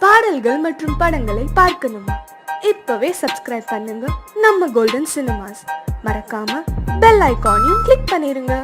பாடல்கள் மற்றும் படங்களை பார்க்கணுமா? இப்பவே சப்ஸ்கிரைப் பண்ணுங்க நம்ம கோல்டன் சினிமாஸ். மறக்காம பெல் ஐகானையும் கிளிக் பண்ணிருங்க.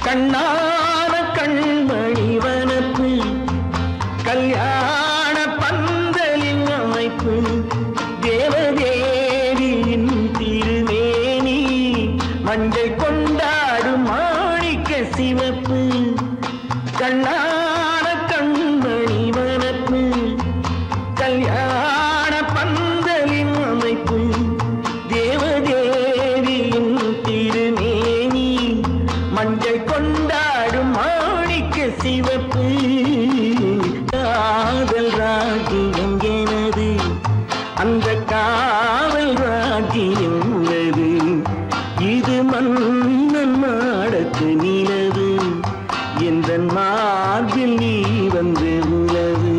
கண்ணான கண்மணி வனப்பு கல்யாண பந்தலின் அமைப்பு தேவதேவியின் திருமேனி மஞ்சள் கொண்டாடும் மாணிக்க சிவப்பு. கண்ணான கண்மணி வனப்பு கல்யாண பந்தலின் அமைப்பு தேவதேவியின் திருமேனி மஞ்சள் கொண்டாடும் மாணிக்க சிவப்பு. காதல் ராஜ்யம் எனது, அந்த காவல் ராஜ்யம் உள்ளது. இது மன்னன் மாடத்து நிலவு, எந்த மார்பில் நீ வந்து உலவு.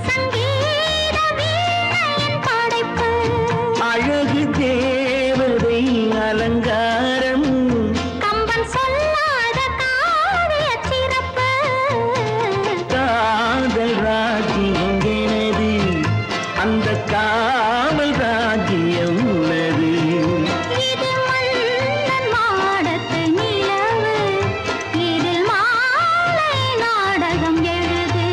சங்கீத வீணையின் படைப்பு அழகு தேவதை அலங்காரம் கம்பன் சொல்லாத காவிய சிறப்பு காதல் ராஜ்யம் எனது அந்த காவல் ராஜ்யம் உள்ளது இது மன்னன் மாடத்து நிலவு இதில் மாலை நாடகம் எழுது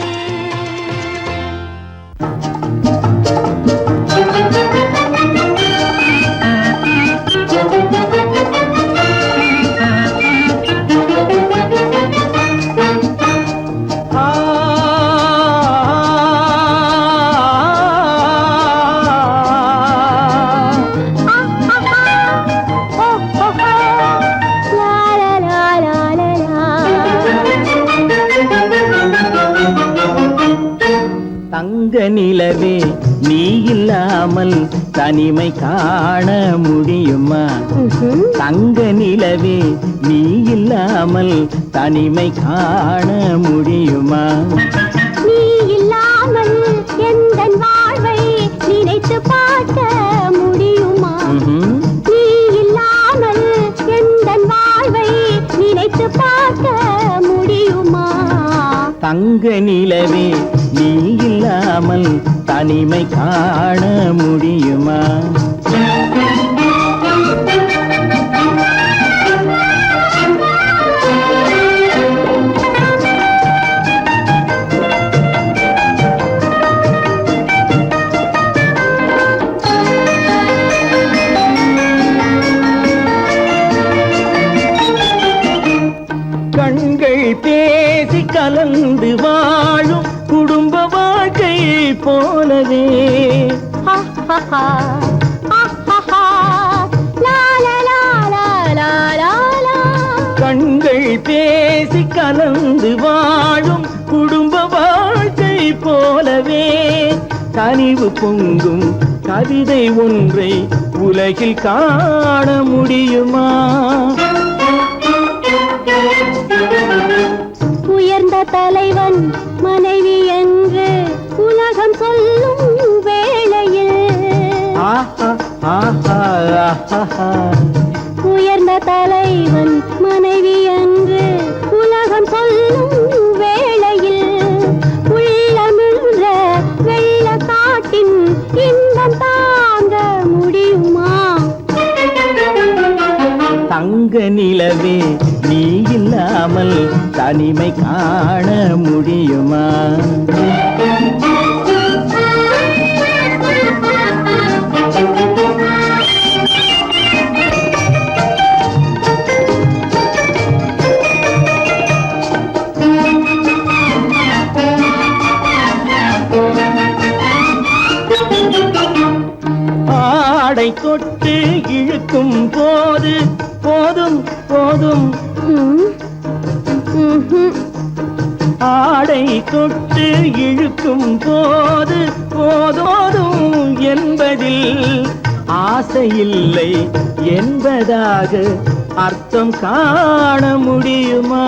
தங்க நிலவே நீ இல்லாமல் தனிமை காண முடியுமா தங்க நிலவே நீ இல்லாமல் தனிமை காண முடியுமா நீ இல்லாமல் எந்தன் வாழ்வை நினைத்து பார்க்க முடியுமா நீ இல்லாமல் எந்தன் வாழ்வை நினைத்து பார்க்க முடியுமா தங்க நிலவே நீ இல்லாமல் தனிமை காண முடியுமா கண்கள் பேசி கலந்து வாழும் குடும்ப வாழ்க்கை போலவே கண்கள் பேசி கலந்து வாழும் குடும்ப வாழ்க்கை போலவே கனிவு பொங்கும் கவிதை ஒன்றை உலகில் காண முடியுமா உயர்ந்த தலைவன் மனைவி என்று உலகம் சொல்லும் வேளையில் உயர்ந்த தலைவன் மனைவி என்று உலகம் சொல்லும் வேளையில் உள்ளமிழ்ற வெள்ள காட்டின் இன்பம் தாங்க முடியுமா தங்க நிலவே நீ இல்லாமல் தனிமை காண முடியுமா ஆடை தொட்டு இழுக்கும் போது போதும் போதும் ஆடை தொட்டு இழுக்கும் போது போதோதும் என்பதில் ஆசையில்லை என்பதாக அர்த்தம் காண முடியுமா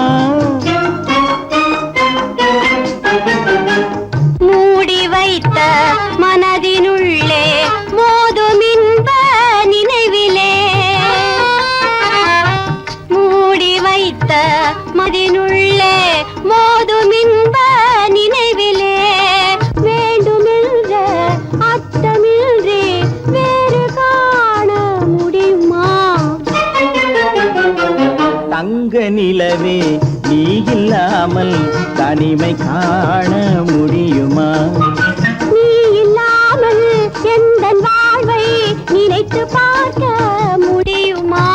மூடி வைத்த மனதினுள்ளே மோதும் இன்ப நினைவிலே மூடி வைத்த மதினுள்ளே மோதும் இன்ப நினைவிலே வேண்டுமென்ற அர்த்தமின்றி வேறு காண முடியுமா தங்க நிலவே நீ இல்லாமல் தனிமை காண முடியுமா நீ இல்லாமல் எந்தன் வாழ்வை நினைத்து பார்க்க முடியுமா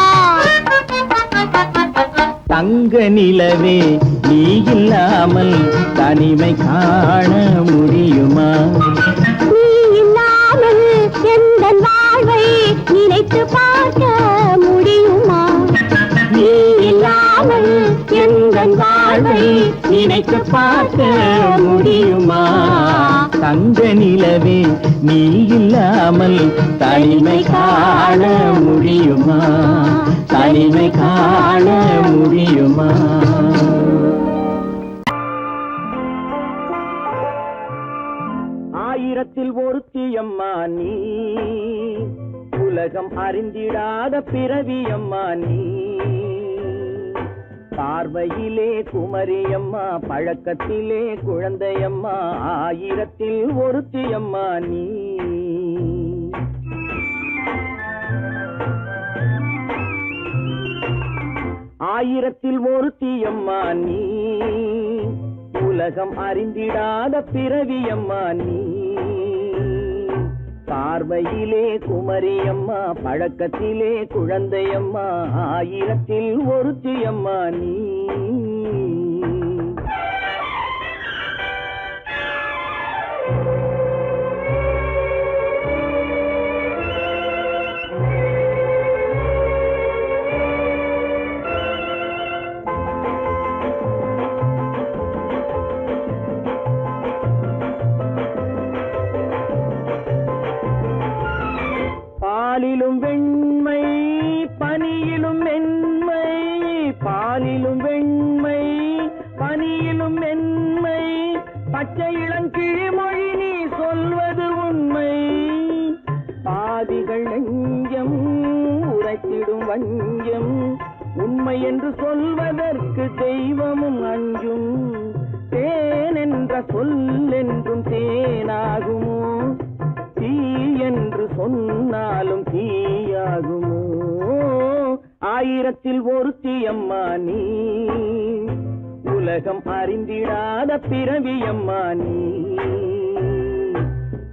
தங்க நிலவே நீ இல்லாமல் தனிமை காண முடியுமா நீ இல்லாமல் எந்தன் வாழ்வை நினைத்து பார்க்க முடியுமா நீ இல்லாமல் எந்தன் வாழ்வை நினைத்து பார்க்க முடியுமா தங்க நிலவே நீ இல்லாமல் தனிமை காண முடியுமா தனிமை காண முடியுமா ஆயிரத்தில் ஒருத்தியம்மா நீ, உலகம் அறிந்திடாத பிறவியம்மா நீ. பார்வையிலே குமரியம்மா, பழக்கத்திலே குழந்தையம்மா, ஆயிரத்தில் ஒருத்தியம்மா நீ. ஆயிரத்தில் ஒருத்தியம்மா நீ, உலகம் அறிந்திடாத பிறவியம்மா நீ. பார்வையிலே குமரியம்மா, பழக்கத்திலே குழந்தையம்மா, ஆயிரத்தில் ஒருத்தியம்மா நீ. பாலிலும் வெண்மை பனியிலும் மென்மை, பாலிலும் வெண்மை பனியிலும் மென்மை, பச்சை இளங்கிழிமொழி நீ சொல்வது உண்மை. பாதிகள் நெஞ்சம் உரைத்திடும் வஞ்சம், உண்மை என்று சொல்வதற்கு தெய்வமும் அஞ்சும். தேன் என்ற சொல் என்றும் தேனாகுமோ, தீ என்று சொன்னாலும் தீயாகுமோ. ஆயிரத்தில் ஒருத்தியம்மா நீ, உலகம் அறிந்திடாத பிறவியம்மா நீ.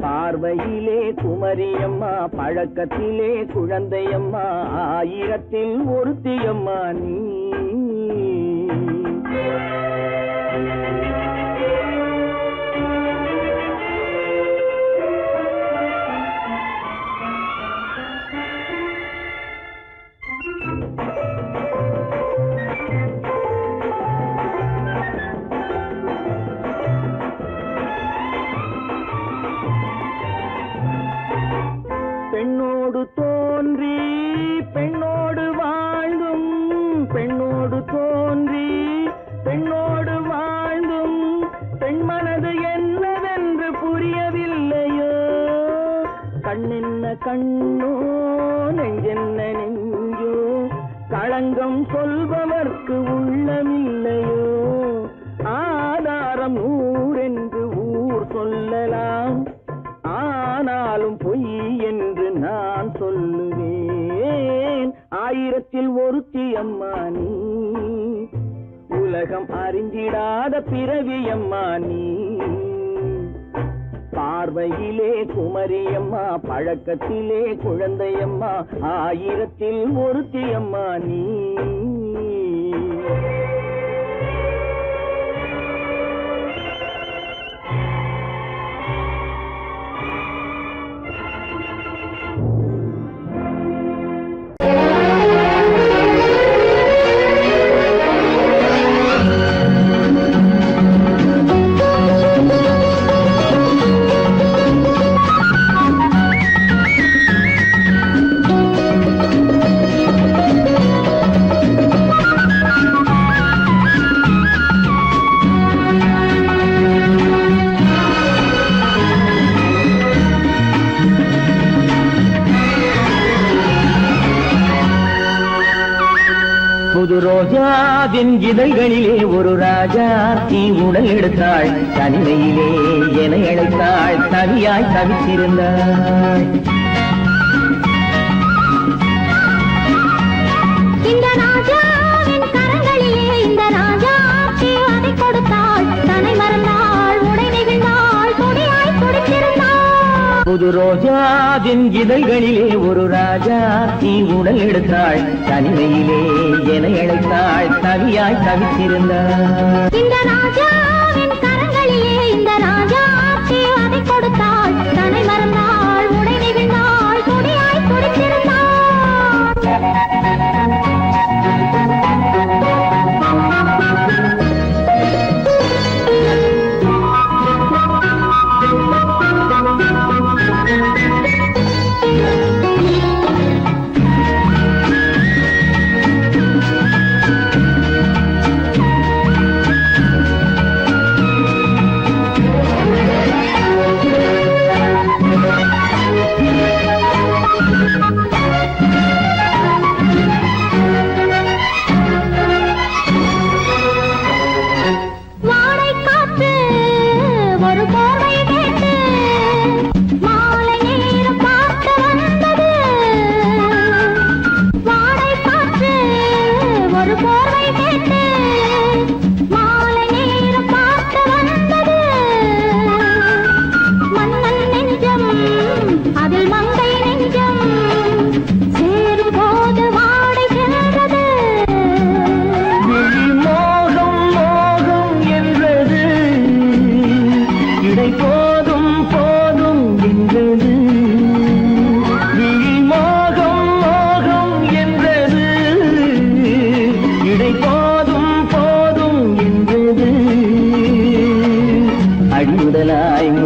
பார்வையிலே குமரியம்மா, பழக்கத்திலே குழந்தையம்மா, ஆயிரத்தில் ஒருத்தியம்மா நீ. பெண்ணோடு தோன்றி பெண்ணோடு வாழ்ந்தும், பெண்ணோடு தோன்றி பெண்ணோடு வாழ்ந்தும், பெண் மனது என்னவென்று புரியவில்லையோ. கண்ணென்ன கண்ணோ, நெஞ்சென்ன நெஞ்சோ, களங்கம் சொல்பவர்க்கு உள்ளமில்லையோ. ஆதாரம் நூறென்று ஊர் சொல்லலாம், ஆனாலும் பொய் என்று நான் சொல்லுவேன். ஆயிரத்தில் ஒருத்தியம்மா நீ, உலகம் அறிந்திடாத பிறவியம்மா நீ. பார்வையிலே குமரியம்மா, பழக்கத்திலே குழந்தையம்மா, ஆயிரத்தில் ஒருத்தியம்மா நீ. புது ரோஜாவின் இதழ்களிலே ஒரு ராஜா தீ உடல் எடுத்தாள், தனிமையிலே என அழைத்தாள், தனியாய் தவித்திருந்தாள். இந்த ராஜாவின் கரங்களிலே இந்த ராஜா அதை கொடுத்தாள், தன்னை மறந்தாள், உடை நெகிழ்ந்தாள், கொடியாய் துடித்திருந்தாள். புது ரோஜாவின் இதழ்களிலே ஒரு ராஜா தீ உடல் எடுத்தாள், தனிமையிலே என அழைத்தாள், தனியாய் தவித்திருந்தாள். இந்த ராஜாவின் கரங்களிலே இந்த ராஜா அதை கொடுத்தாள், தன்னை மறந்தாள், உடை நெகிழ்ந்தாள், கொடியாய் துடித்திருந்தாள்.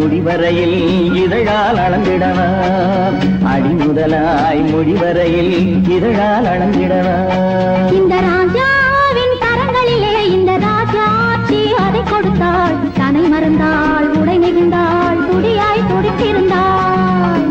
முடிவரையில் இதழால் அளந்திடவா அடிமுதலாய் முடிவரையில் இதழால் அளந்திடவா இந்த ராஜாவின் கரங்களிலே இந்த ராஜாச்சி அதை கொடுத்தாள் தனை மறந்தாள் உடை நெகிழ்ந்தாள் துடியாய் துடித்திருந்தாள்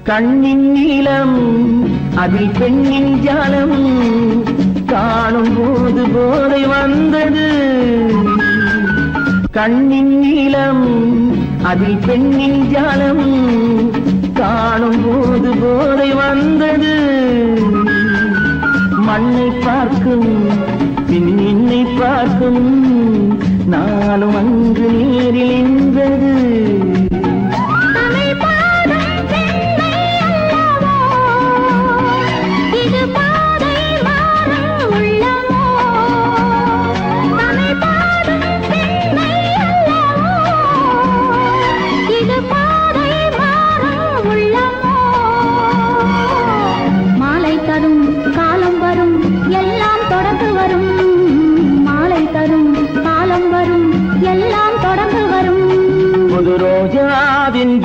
கண்ணின் நீளம் அதில் பெண்ணின் ஜாலம் காணும் போது போதை வந்தது கண்ணின் நீளம் அதில் பெண்ணின் ஜாலம் காணும் போது போதை வந்தது மண்ணை பார்க்கும் பின் என்னை பார்க்கும் நானும் அங்கு நேரில் நின்றது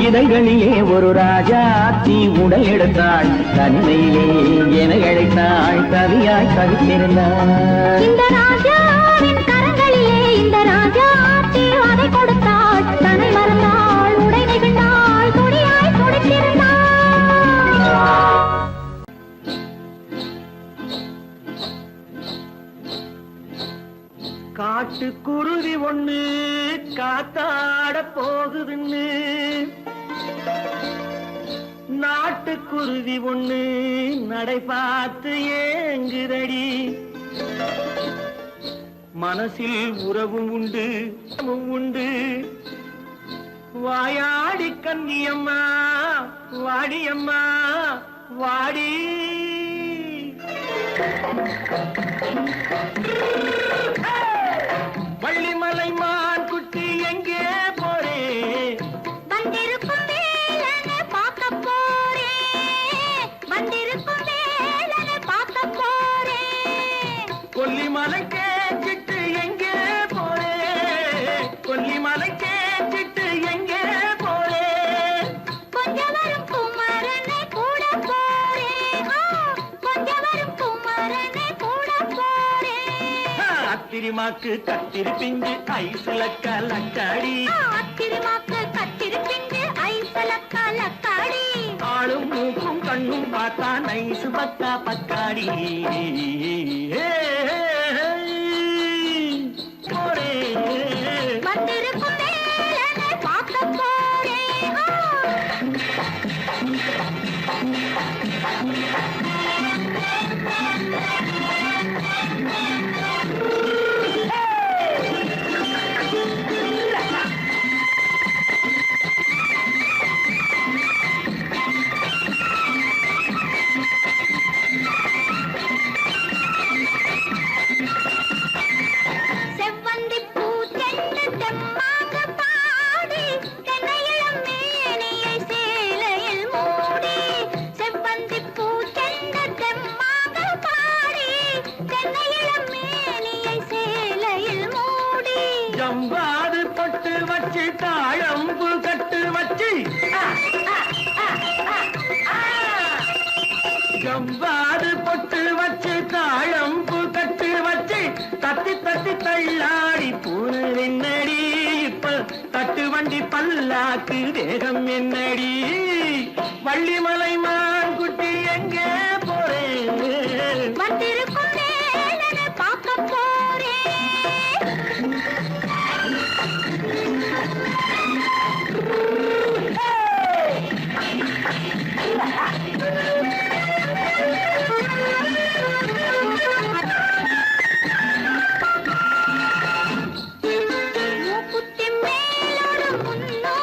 இதழ்களிலே ஒரு ராஜாத்தி உடல் எடுத்தாள் தனிமையிலே என அழைத்தாள் கவியாய் கவித்திருந்தாள் இந்த ராஜாவின் கரங்களிலே இந்த ராஜாத்தி அதை கொடுத்தாள் தன்னை மறந்தாள் உடை நெகிழ்ந்தாள் துடியாய் துடித்திருந்தாள் காட்டுக்குருவி ஒண்ணு காத்தாட போகுதுன்னு நாட்டுக்குருவி ஒண்ணு நடை பார்த்து ஏங்குதடி மனசில் உறவும் உண்டு உண்டு வாயாடி கன்னியம்மா வாடியம்மா வாடி வள்ளிமலை மான் குட்டி எங்கே போறே வந்திருக்கும் வேலனை பார்க்க போறேன் வந்திருக்கும் வேலனை பார்க்க போறேன் கொல்லிமலை கேச்சிட்டு எங்கே போறே கொல்லிமலை கேச்சிட்டு எங்கே போறே கொஞ்சம் வரும் குமரனை கூட போறேன் கொஞ்சம் வரும் குமரனை கூட போறேன் அத்திரிமாக்கு கத்திரி பிஞ்சு ஐசுல கலக்காடி அத்திரிமாக்கு கத்திரி பிஞ்சு ஐசுல கலக்காடி ஆளும் மூக்கும் கண்ணும் பார்த்தா நைசு பக்கா பக்காடி போரே வந்திருக்கும் வேலனை பார்க்க போறேன் ஜம்பாது பட்டு வச்சு தாழம்பு கட்டு வச்சு ஜம்பாது பொட்டு வச்சு தாழம்பு கட்டு வச்சு தத்தி தத்தி தள்ளாடி பூனு என்னடி இப்ப தட்டு வண்டி பல்லாக்கு வேகம் என்னடி வள்ளிமலை மான் குட்டி எங்கே போறேன் வந்திருக்கும் வேலனை பார்க்க போறேன் மூக்குத்தி மேலோடு முன்னோ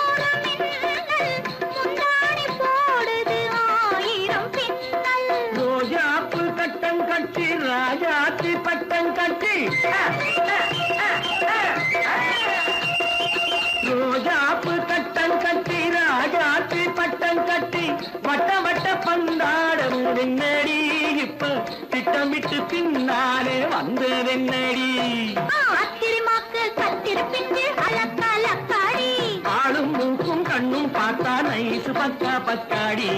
என்னடி அத்திரிமாக்கு கத்திருப்பிஞ்சு அலக்காடி ஆளும் மூக்கும் கண்ணும் பார்த்தா நைசு பக்கா பக்காடி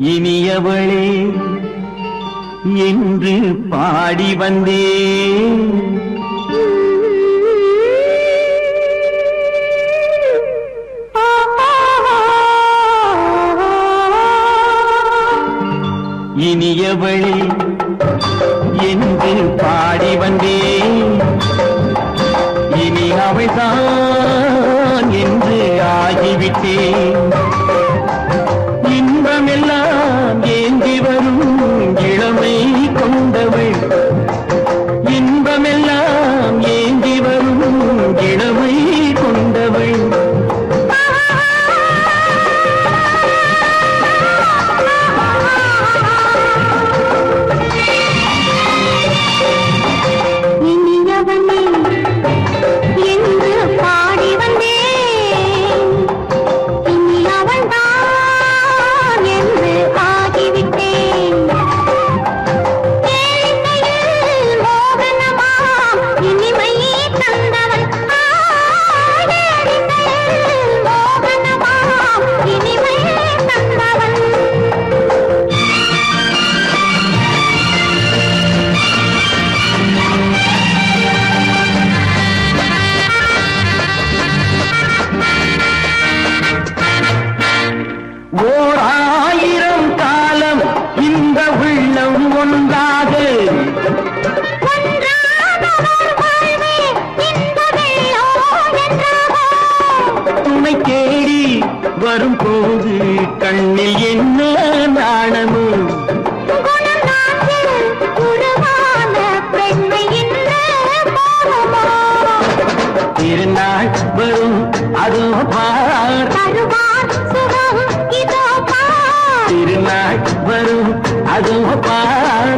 இனியவளே என்று பாடி வந்தேன் இனியவளே என்று பாடி வந்தேன் இனி அவள்தான் என்று ஆகிவிட்டேன் இன்பமெல்லாம் ஏந்தி வரும் இளமை கொண்டவள் இன்பமெல்லாம் ஏந்தி வரும் இளமை கொண்டவள் இனியவனே என்று பாடி வந்தேன் இனி அவள்தான் என்று ஆகிவிட்டேன் கேளிக்கையில் மோகனமாம் இனிமை தந்தவன் கேளிக்கையில் மோகனமாம் இனிமை தந்தவன் ஓர் ஆயிரம் காலம் இந்த உள்ளம் ஒன்றாக துணை தேடி வரும்போது கண்ணில் என்ன நாணமோ திருநாள் வரும் அதோ பார் திருநாள் வரும் அதோ பார்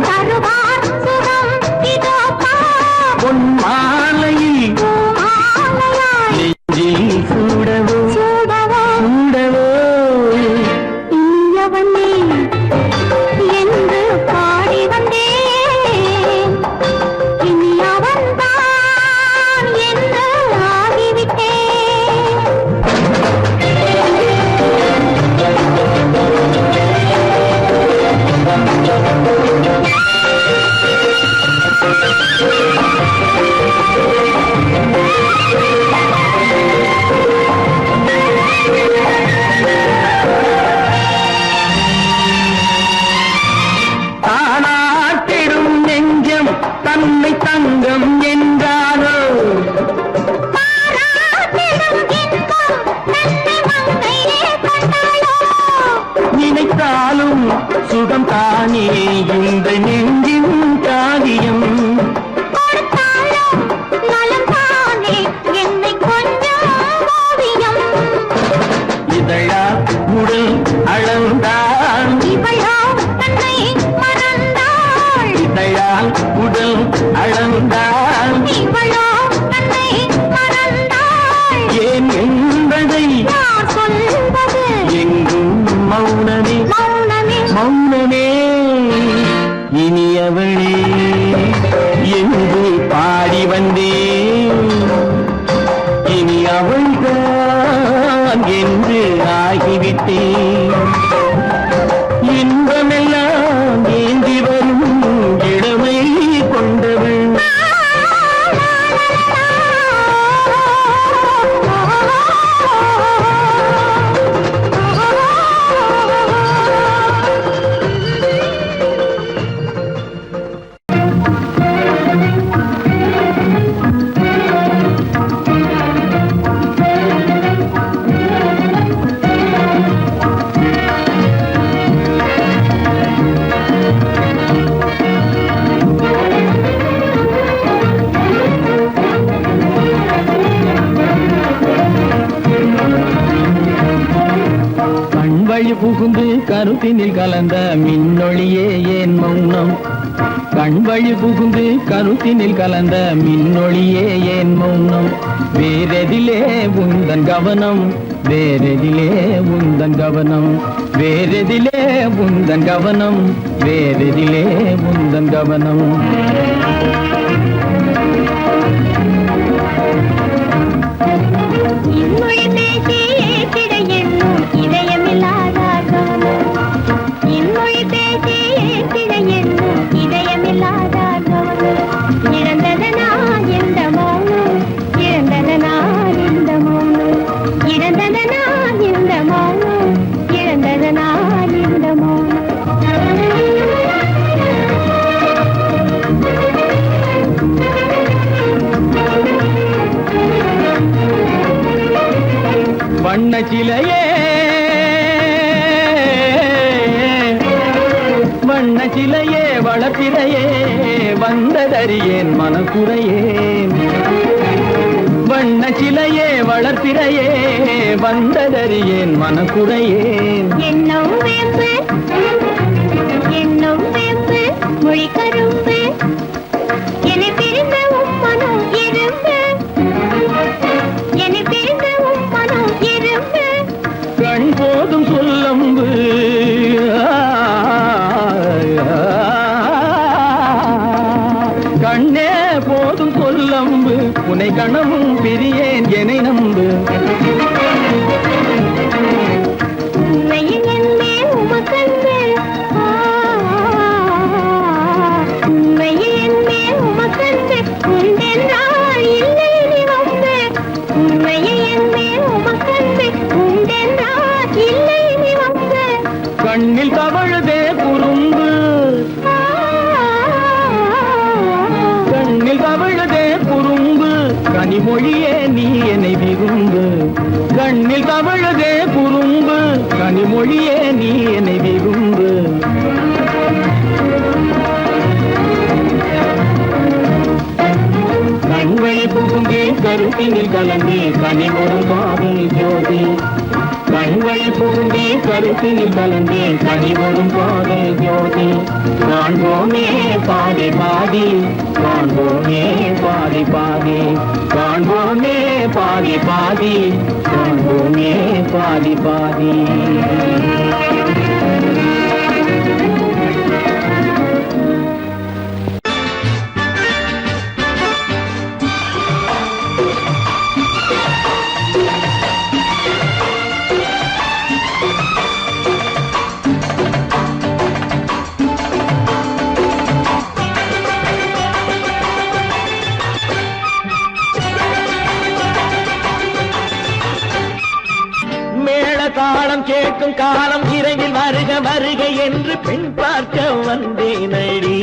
பொன் மாலையில் நெஞ்சில் சூடவோ சூடவோ என்று பாடி வந்தேன் இனி அவன்தான் என்று ஆகிவிட்டேன் தானாட்டிடும் நெஞ்சம் தன்னை தங்கம் என்றாரோ நினைத்தாலும் சுகம் தானே இந்த நெஞ்சின் காரியம் இதழா உடல் அளந்தான் இதழால் உடல் அளந்தான் ஏன் என்பதை எங்கும் மௌனமே மௌனமே இனியவளே என்று பாடி வந்தேன் இனி அவள்தான் என்று ஆகிவிட்டேன் இன்பமெல்லாம் ஏந்தி வரும் இளமை கொண்டவள் வழி புகுந்து கருத்தினில் கலந்த மின்னொளியே ஏன் மௌனம் கண் வழி புகுந்து கருத்தினில் கலந்த மின்னொளியே ஏன் மௌனம் வேறெதிலே உந்தன் கவனம் வேறெதிலே உந்தன் கவனம் வேறெதிலே உந்தன் கவனம் வேறெதிலே உந்தன் கவனம் இன்மொழி பேசி ஏற்றிட எண்ணும் இதயமில்லாதார் கவனம் இன்மொழி பேசி ஏற்றிட எண்ணும் இதயமில்லாதார் கவனம் இழந்ததனா எந்த மௌனம் இழந்ததனா இந்த மௌனம் இழந்ததனா இந்த மௌனம் இழந்ததனா இந்த மௌனம் வண்ண சிலையே வண்ண சிலையே வளர்ப்பிறையே வந்ததறியேன் மனக்குறையேன் வண்ண சிலையே வளர்ப்பிறையே வந்ததறியேன் மனக்குறையேன் என்னும் வேம்பு மொழி கரும்பு என்னை பிரிந்த உம்மனம் இரும்பு என்னை பிரிந்த உம்மனம் இரும்பு கண் போதும் சொல்லம்பு கண்ணே போதும் சொல்லம்பு உனை கணமும் பிரியேன் எனை நம்பு உண்மையில் என்னே உமக்கன்று உண்மையில் என்னே உமக்கன்று உண்டென்றால் இல்லை நீ வம்பு உண்மையில் என்னே உமக்கன்று உண்டென்றால் இல்லை நீ வம்பு கண்ணில் தவழுதே குறும்பு கண்ணில் தவழுதே குறும்பு கனிமொழியே நீ என்னை விரும்பு கண்ணில் தவழுதே குறும்பு கனிமொழியே நீ என்னை விரும்பு கண்வழி புகுந்தே கருத்தினில் கலந்தே கனிமொரு பாதை ஜோதி கண்வழி புகுந்தே கருத்தினில் கலந்தே கனிமொரும் பாதை ஜோதி காண்போமே பாதி பாதி காண்போமே பாதி பாதி காண்போமே பாதி பாதி காண்போமே பாதி பாதி தாளம் கேட்கும் காலம் இறையில் வருக வருக என்று பெண் பார்க்க வந்தேனடி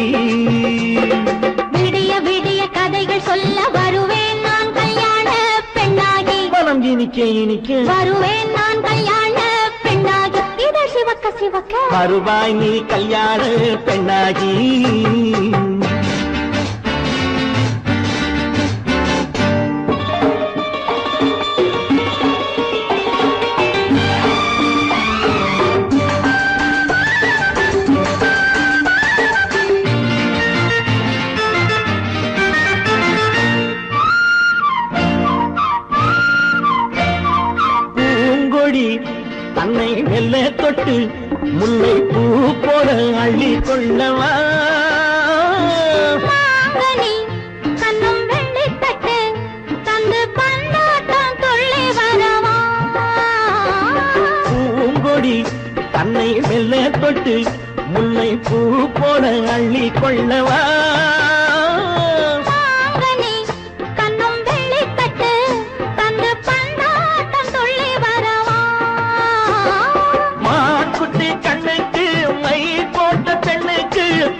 விடிய விடிய கதைகள் சொல்ல வருவேன் நான் கல்யாண பெண்ணாகி மனம் இனிக்க இனிக்க வருவேன் நான் கல்யாண பெண்ணாகி இதழ் சிவக்க சிவக்க வருவாய் நீ கல்யாண பெண்ணாகி தன்னை மெல்ல தொட்டு முல்லை பூ போல அள்ளி கொள்ளவா கண்ணும் வெள்ளி தட்டு தந்து பந்தாட்டம் துள்ளி வரவா பூங்கொடி தன்னை மெல்ல தொட்டு முல்லை பூ போல அள்ளி கொள்ளவா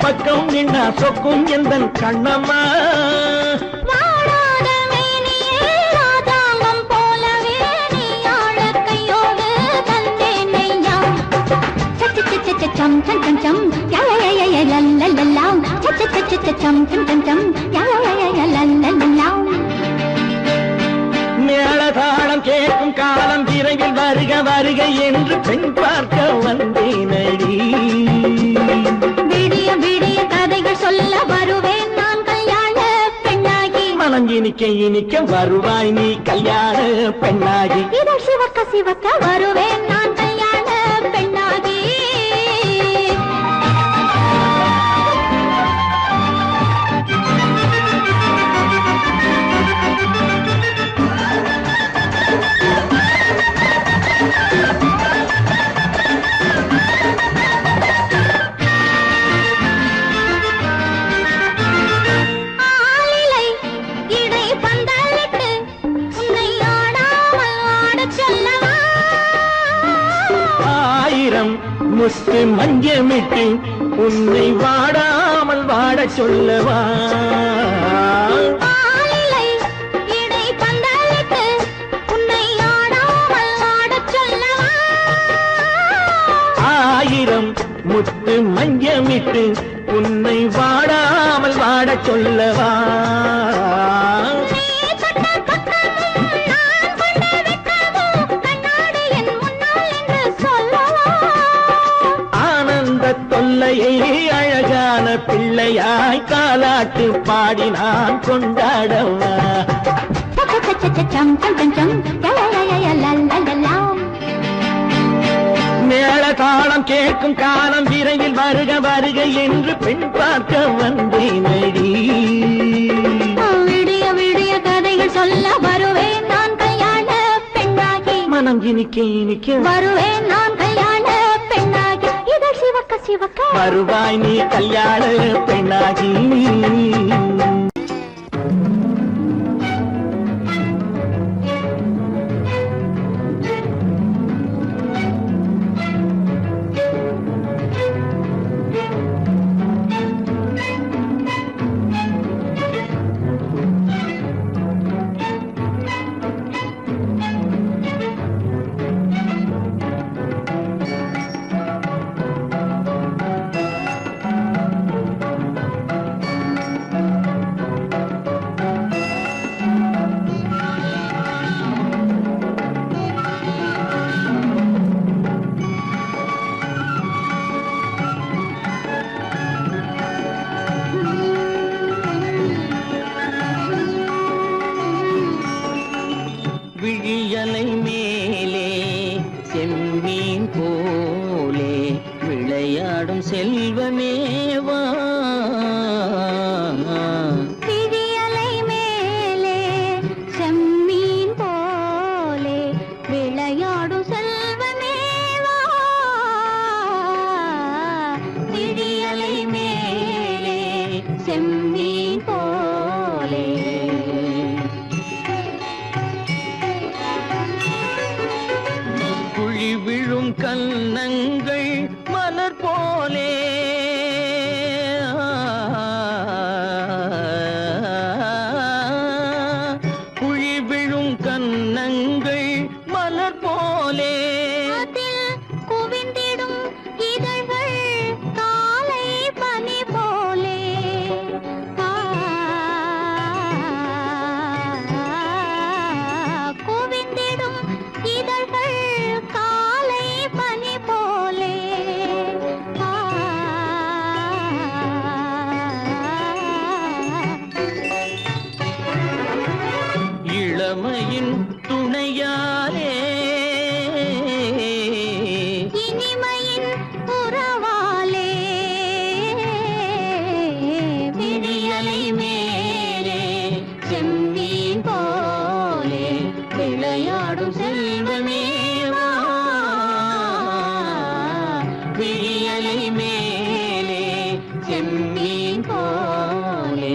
பக்கம் நின்னா சொக்கும் எந்தன் கண்ணம்மா வாழாத மேனியே ராஜாங்கம் போலவே நீ ஆழ கையோடு தந்தேன் நெய்யா சச்ச சச்ச சம் சம் சம் சம் யா யா யா யா லல்லல்லா சச்ச சச்ச சம் சம் சம் சம் யா யா யா யா லல்லல்லா மேளதாளம் தாளம் கேட்கும் காலம் விரைவில் வருக வருக என்று பெண் பார்க்க வந்தேனடி. விடிய விடிய கதைகள் சொல்ல வருவேன் நான் கல்யாண பெண்ணாகி. மனம் இனிக்க இனிக்க வருவாய் நீ கல்யாண பெண்ணாகி. இதழ் சிவக்க சிவக்க வருவேன் நான் கல்யாண பெண்ணாகி. முத்து மஞ்சமிட்டு உன்னை வாடாமல் வாட சொல்லவா. ஆயிரம் முத்து மஞ்சமிட்டு உன்னை வாடாமல் வாட சொல்லவா. தொல்லையை அழகான பிள்ளையாய் காலாட்டு பாடி நான் கொண்டாடவா. மேள தாளம் கேட்கும் காலம் விரைவில் வருக வருக என்று பெண் பார்க்க வந்தேனடி. விடிய விடிய கதைகள் சொல்ல வருவேன் நான் கல்யாண பெண்ணாகி. மனம் இனிக்க இனிக்க வருவேன் நான் கல்யாண பெண்ணாகி. இதழ் சிவக்க சிவக்க வருவாய் நீ கல்யாண பெண்ணாகி. விழியலை மேலே செம்மீன் போலே விளையாடும் செல்வமேவா. விழியலை மேலே செம்மீன் போலே விளையாடும் செல்வமேவா. விழியலை மேலே செம்மீன் போலே விழும் கன்னங்கள் மலர் போலே குழி விழும் கன்னங்கள் மலர் போலே குவிந்திடும் இதழ்கள் காலை பனி போலே. குவிந்திடும் இதழ்கள் காலை பனி போலே. இளமையின் துணையாலே இனிமையின் உறவாலே விழியலை மேலே செம்மீன் போலே விளையாடும் செல்வமேவா. விழியலை மேலே செம்மீன் போலே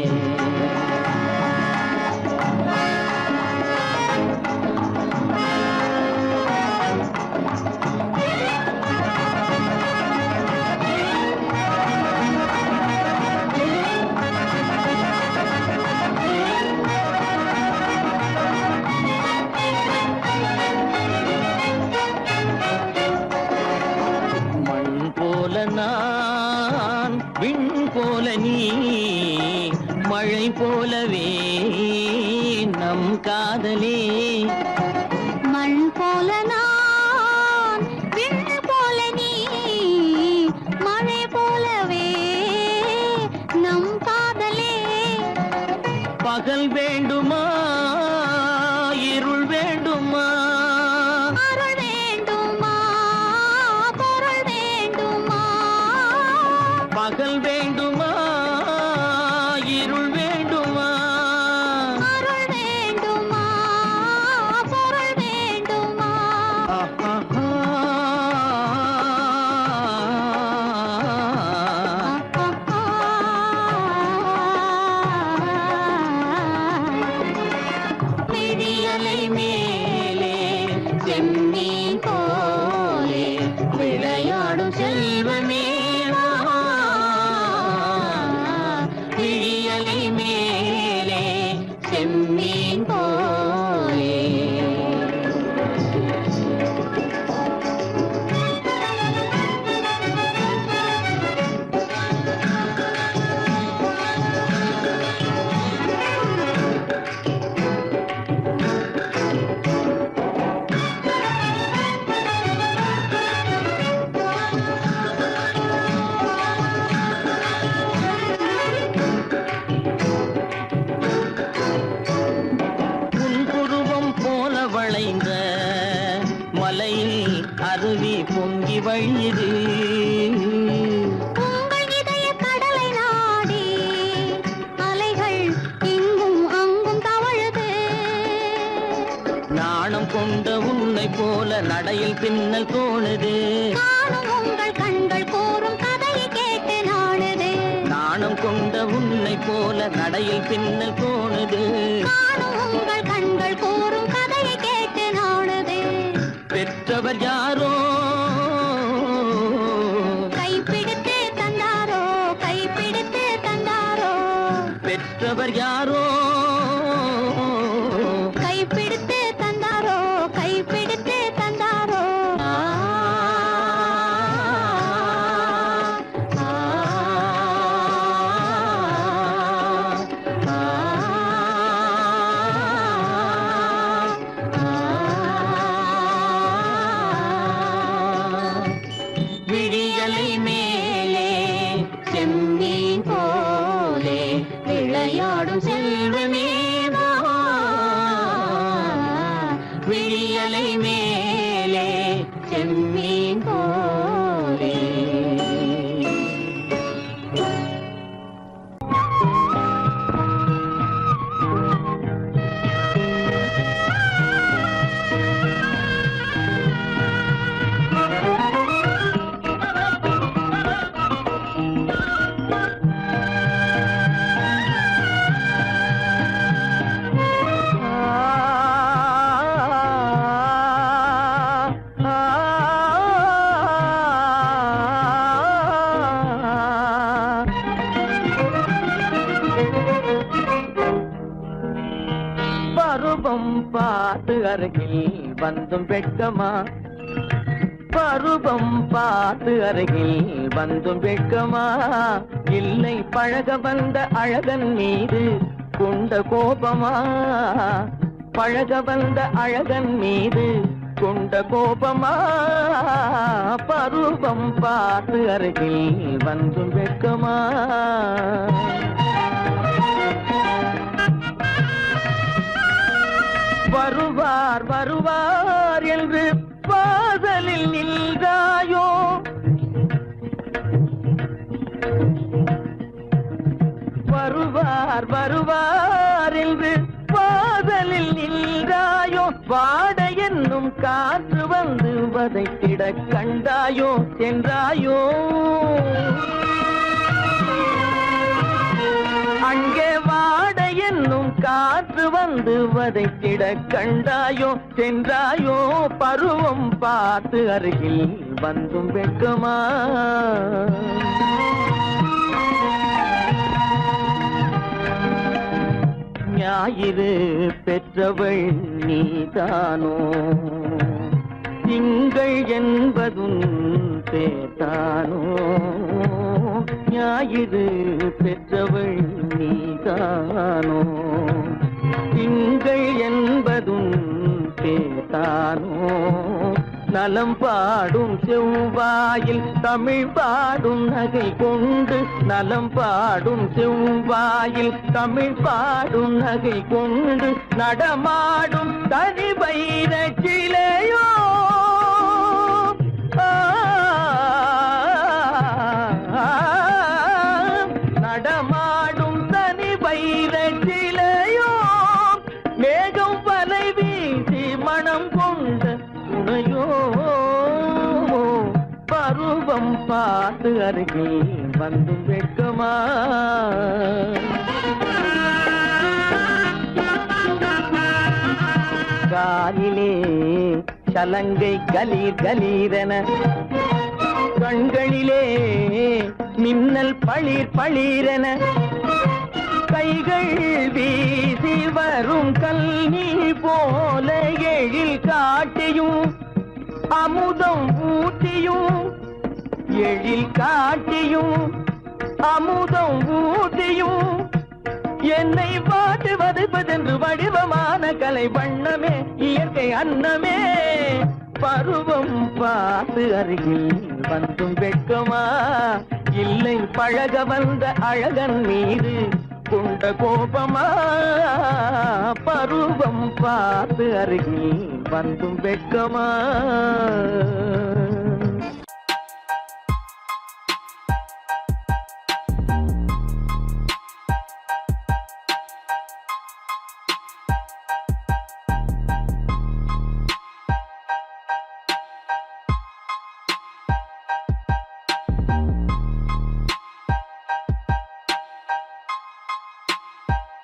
நான் விண் போல நீ மழை போலவே நம் காதலே. பகல் வேண்டுமா இருள் வேண்டுமா அருள் வேண்டுமா பொருள் வேண்டுமா பகல் வேண்டுமா இருள் வேண்டுமா அருள் வேண்டுமா பொருள் வேண்டுமா விழியலை மேலே செம்மீன் போலே விளையாடும் செல்வமே விழியலை மேலே செம்மீன் போலே புன்புருவம் போல வளைந்த மலையில் அருவி பொங்கி வழியுது உங்கள் இதய கடலை நாடி அலைகள் இங்கும் அங்கும் தவழுது நாணம் கொண்ட உன்னை போல நடையில் பின்னல் தோணுது காணும் உங்கள் கண்கள் கூறும் கதையை கேட்டு நாடுது நாணம் கொண்ட உன்னை போல நடையில் பின்னல் தோணுது காணும் உங்கள் கண்கள் கூறும் கதையை கேட்டு நாடுது பெற்றவர் யாரோ கைப்பிடித்து தந்தாரோ கைப்பிடித்து தந்தாரோ பெற்றவர் யாரோ கைப்பிடித்து தந்தாரோ கைப்பிடித்து தந்தாரோ விழியலை மேலே செம்மீன் போலே விளையாடும் செல்வமே விழியலை மேலே செம்மீன் போலே பருவம் பார்த்து அருகில் வந்தும் வெட்கமா பருவம் பார்த்து அருகில் வந்தும் வெட்கமா இல்லை பழக வந்த அழகன் மீது கொண்ட கோபமா பழக வந்த அழகன் மீது கொண்ட கோபமா பருவம் பார்த்து அருகில் வந்தும் வெட்கமா வருவார் வருவார் என்று வாசலில் நின்றாயோ வருவார் வருவார் என்று வாசலில் நின்றாயோ வாட என்னும் காற்று வந்து வதைத்திட கண்டாயோ சென்றாயோ அங்கே வாட என்னும் காற்று வந்து வதைத்திட கண்டாயோ சென்றாயோ பருவம் பார்த்து அருகில் வந்தும் வெட்கமா ஞாயிறு பெற்றவள் நீதானோ திங்கள் என்பதும் பேத்தானோ ஞாயிறு பெற்றவள் நீதானோ திங்கள் என்பதும் பேத்தானோ நலம் பாடும் செவ்வாயில் தமிழ் பாடும் நகை கொண்டு நலம் பாடும் செவ்வாயில் தமிழ் பாடும் நகை கொண்டு நடமாடும் தனி வைர சிலையோ நடமாடும் தனி வைர சிலையோ மேகம் வலை வீசி மனம் கொண்ட துணையோ பருவம் பார்த்து அருகில் வந்தும் வெட்கமா காலிலே சலங்கை கலீர் கலீரென கண்களிலே மின்னல் பளிர் பளிரென கைகள் வீசி வரும் கல்வி போல எழில் காட்டியும் அமுதம் ஊட்டியும் எழில் காட்டியும் அமுதம் ஊட்டியும் என்னை பாட்டு வதைப்பதென்று வடிவமான கலை வண்ணமே இயற்கை அன்னமே பருவம் பார்த்து அருகில் வந்தும் வெட்கமா இல்லை பழக வந்த அழகன் மீது கொண்ட கோபமா பருவம் பார்த்து அருகில் வந்தும் வெட்கமா